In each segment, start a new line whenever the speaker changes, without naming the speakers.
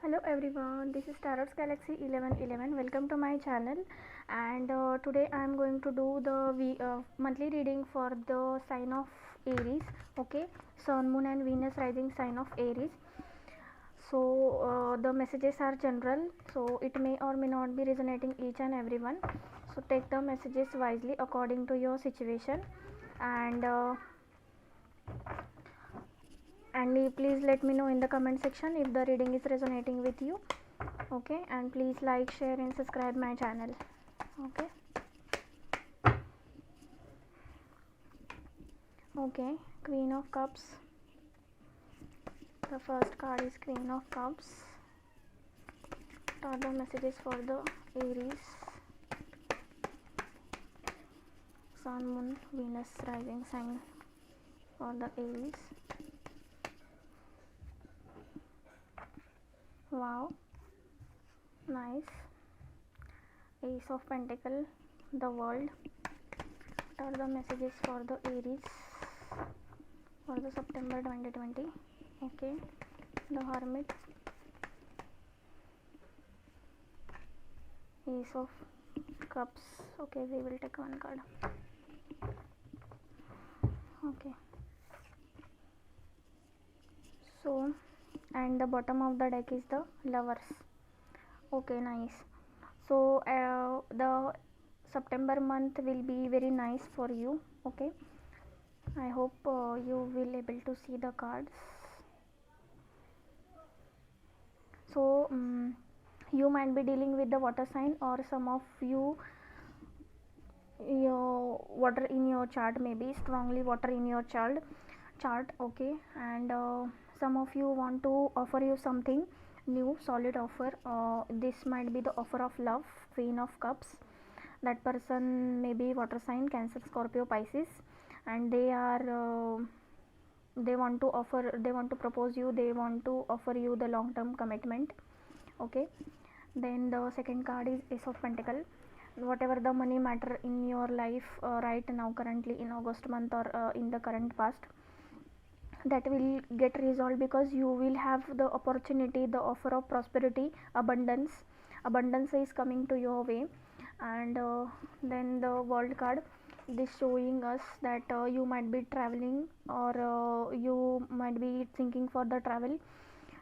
Hello everyone, this is Tarot's Galaxy 1111. Welcome to my channel, and today I am going to do the monthly reading for the sign of Aries. Okay, Sun, Moon, and Venus rising sign of Aries. So the messages are general, so it may or may not be resonating each and everyone. So take the messages wisely according to your situation, and please let me know in the comment section if the reading is resonating with you. Okay, and please like, share, and subscribe my channel. Okay, Queen of Cups. The first card is Queen of Cups. What are the messages for the Aries? Sun, Moon, Venus rising sign for the Aries. Wow, nice. Ace of Pentacle, the World. What are the messages for the Aries for the September 2020? Okay, the Hermit, Ace of Cups. Okay, we will take one card. Okay, so, and the bottom of the deck is the Lovers. Okay, nice. So the September month will be very nice for you. Okay, I hope you will able to see the cards. So you might be dealing with the water sign, or some of you, your water in your chart, maybe strongly water in your chart. Okay, and some of you want to offer you something new, solid offer. This might be the offer of love. Queen of Cups. That person may be water sign, Cancer, Scorpio, Pisces, and they want to propose you, they want to offer you the long term commitment. Okay, then the second card is Ace of Pentacle. Whatever the money matter in your life right now, currently in August month, or in the current past, that will get resolved, because you will have the opportunity, the offer of prosperity, abundance is coming to your way. And then the World card, this showing us that you might be traveling, or you might be thinking for the travel,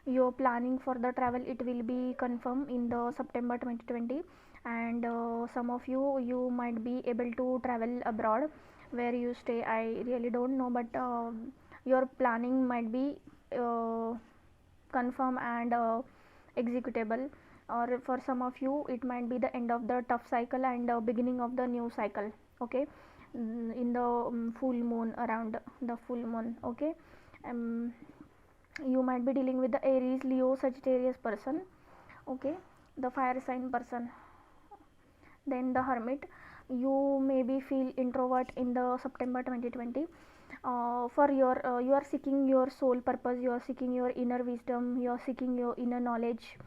you're planning for the travel. It will be confirmed in the September 2020, and some of you might be able to travel abroad. Where you stay, I really don't know, but your planning might be uh, confirm and executable. Or for some of you, it might be the end of the tough cycle and beginning of the new cycle. Okay, in the full moon, around the full moon. Okay, um, you might be dealing with the Aries, Leo, Sagittarius person. Okay, the fire sign person. Then the Hermit, you maybe feel introvert in the September 2020. For your you are seeking your soul purpose, you are seeking your inner wisdom, you are seeking your inner knowledge,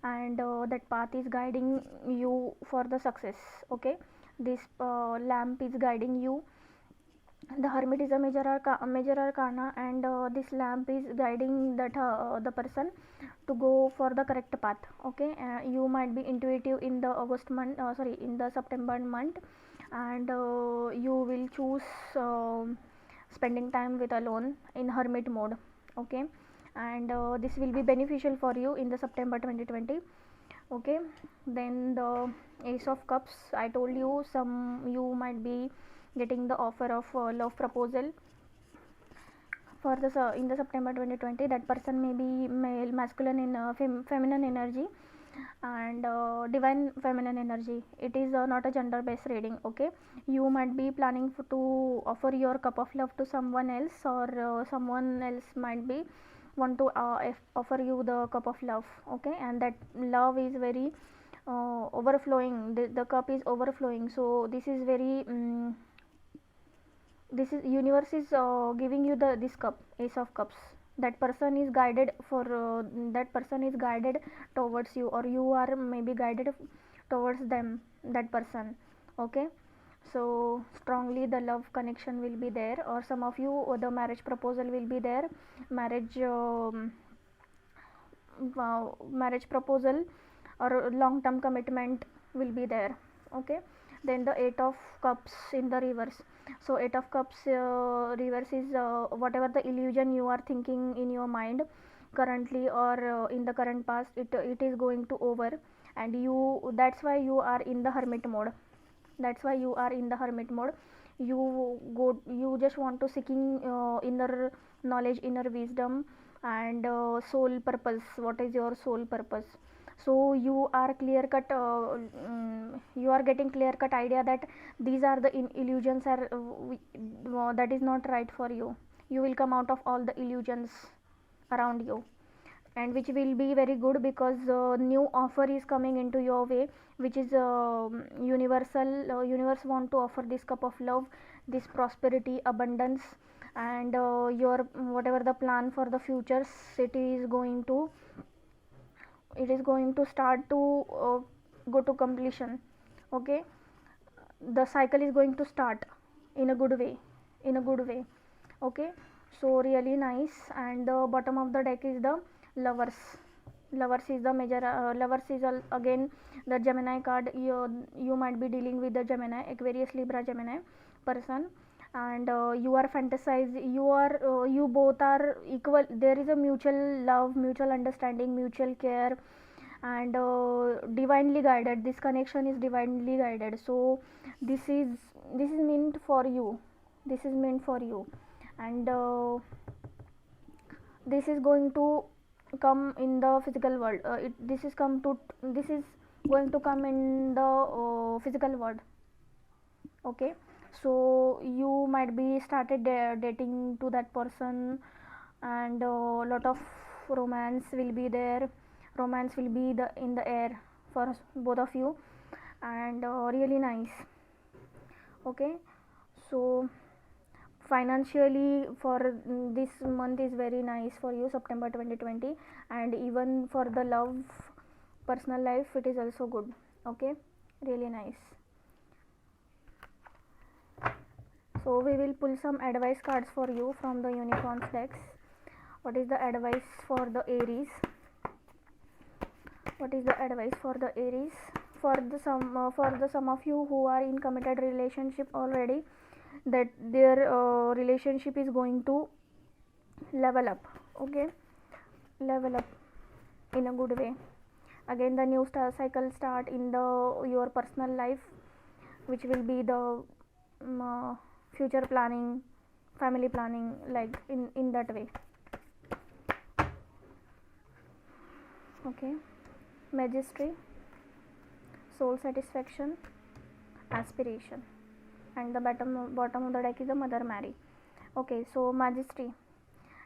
and that path is guiding you for the success. Okay, this lamp is guiding you. The Hermit is a major arcana, and this lamp is guiding that the person to go for the correct path. Okay, you might be intuitive in the in the September month, and you will choose spending time with alone in hermit mode. Okay, and this will be beneficial for you in the September 2020. Okay, then the Ace of Cups, I told you, some you might be getting the offer of love proposal for the in the September 2020. That person may be male, masculine, in feminine energy, and divine feminine energy. It is not a gender based reading. Okay, you might be planning to offer your cup of love to someone else, or someone else might be want to offer you the cup of love. Okay, and that love is very overflowing. The cup is overflowing, so this is very this is universe is giving you the this cup, Ace of Cups. That person is guided for that person is guided towards you, or you are maybe guided towards them, that person. Okay, so strongly the love connection will be there, or some of you, the marriage proposal will be there. Marriage marriage proposal or long term commitment will be there. Okay, then the 8 of cups in the reverse. So 8 of cups reverse is whatever the illusion you are thinking in your mind currently or in the current past, it is going to over, and you, that's why you are in the hermit mode. That's why you are in the hermit mode. You just want to seeking inner knowledge, inner wisdom, and soul purpose. What is your soul purpose? So you are clear cut, you are getting clear cut idea that these are the illusions are that is not right for you. You will come out of all the illusions around you, and which will be very good because new offer is coming into your way, which is universal. Universe want to offer this cup of love, this prosperity, abundance, and your whatever the plan for the futures, it is going to start to go to completion. Okay, the cycle is going to start in a good way, in a good way. Okay, so really nice. And the bottom of the deck is the lovers. Lovers is the major, lovers is again the Gemini card. You might be dealing with the Gemini, Aquarius, Libra, Gemini person, and you are fantasize, you both are equal. There is a mutual love, mutual understanding, mutual care, and divinely guided. This connection is divinely guided. So this is meant for you, this is meant for you. And this is going to come in the physical world. This is going to come in the physical world. Okay, so you might be started dating to that person, and lot of romance will be there. Romance will be in the air for both of you, and really nice. Okay, so financially for this month is very nice for you, September 2020, and even for the love, personal life, it is also good. Okay, really nice. So we will pull some advice cards for you from the unicorns decks. What is the advice for the Aries? What is the advice for the Aries? For the some of you who are in committed relationship already, that their relationship is going to level up. Okay, level up in a good way. Again the new cycle start in the your personal life, which will be the future planning, family planning, like in that way. Okay, Majesty, soul satisfaction, aspiration, and the bottom of the deck is the Mother Mary. Okay, so Majesty,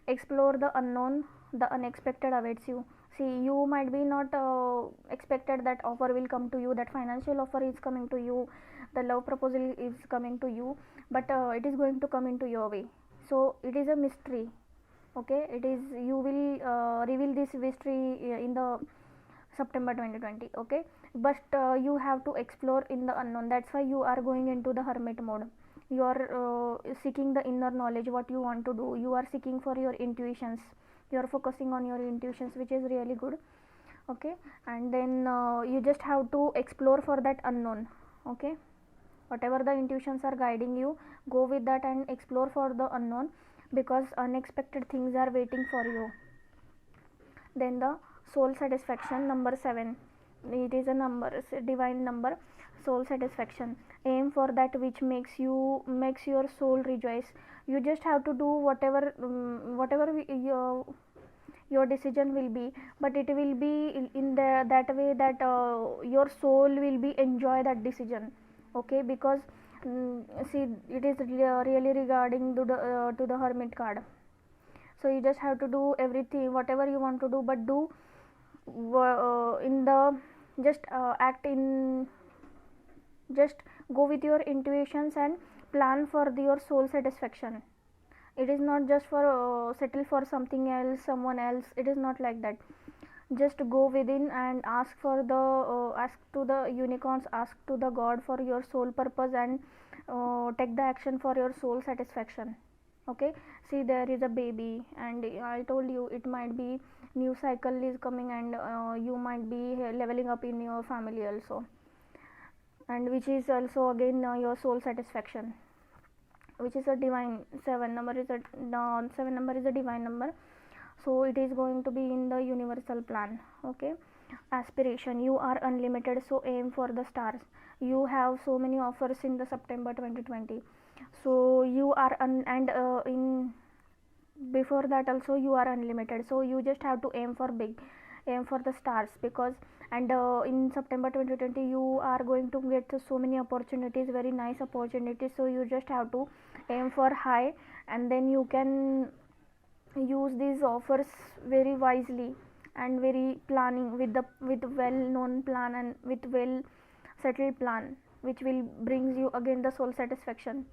explore the unknown, the unexpected awaits you. See, you might be not expected that offer will come to you, that financial offer is coming to you, the love proposal is coming to you, but it is going to come into your way. So it is a mystery. Okay, it is, you will reveal this mystery in the September 2020. Okay, but you have to explore in the unknown. That's why you are going into the hermit mode. You are seeking the inner knowledge, what you want to do. You are seeking for your intuitions. You are focusing on your intuitions, which is really good. Okay, and then you just have to explore for that unknown. Okay, whatever the intuitions are guiding you, go with that and explore for the unknown, because unexpected things are waiting for you. Then the soul satisfaction, number 7. It is a number, it's a divine number. Soul satisfaction, aim for that which makes your soul rejoice. You just have to do whatever your decision will be, but it will be in that way that your soul will be enjoy that decision. Okay, because see, it is really regarding to the hermit card. So you just have to do everything whatever you want to do, but do in the just act in, just go with your intuitions and plan for your soul satisfaction. It is not just for settle for something else, someone else. It is not like that. Just go within and ask for the ask to the unicorns, ask to the God for your soul purpose, and take the action for your soul satisfaction. Okay, see, there is a baby, and I told you it might be new cycle is coming, and you might be leveling up in your family also, and which is also again your soul satisfaction, which is a divine. 7 number is a 7 number is a divine number, so it is going to be in the universal plan. Okay, aspiration, you are unlimited, so aim for the stars. You have so many offers in the September 2020, so you are and in before that also you are unlimited, so you just have to aim for big, aim for the stars, because and in September 2020 you are going to get so many opportunities, very nice opportunities, so you just have to aim for high, and then you can use these offers very wisely and very planning with well known plan and with well settled plan, which will brings you again the soul satisfaction.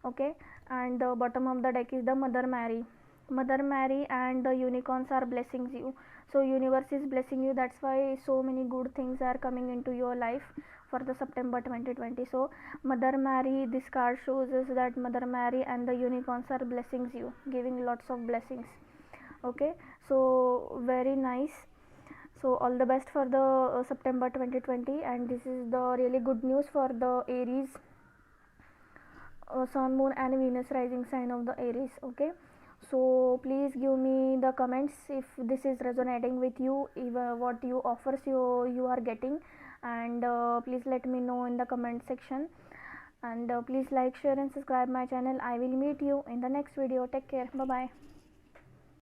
Okay, and the bottom of the deck is the Mother Mary. Mother Mary and the unicorns are blessing you, so universe is blessing you, that's why so many good things are coming into your life for the September 2020. So Mother Mary, this card shows us that Mother Mary and the unicorns are blessing you, giving lots of blessings. Okay, so very nice. So all the best for the September 2020, and this is the really good news for the Aries, Sun, Moon, and Venus rising sign of the Aries. Okay, so please give me the comments if this is resonating with you, if, what you offers you are getting, and please let me know in the comment section, and please like, share, and subscribe my channel. I will meet you in the next video. Take care. Bye bye.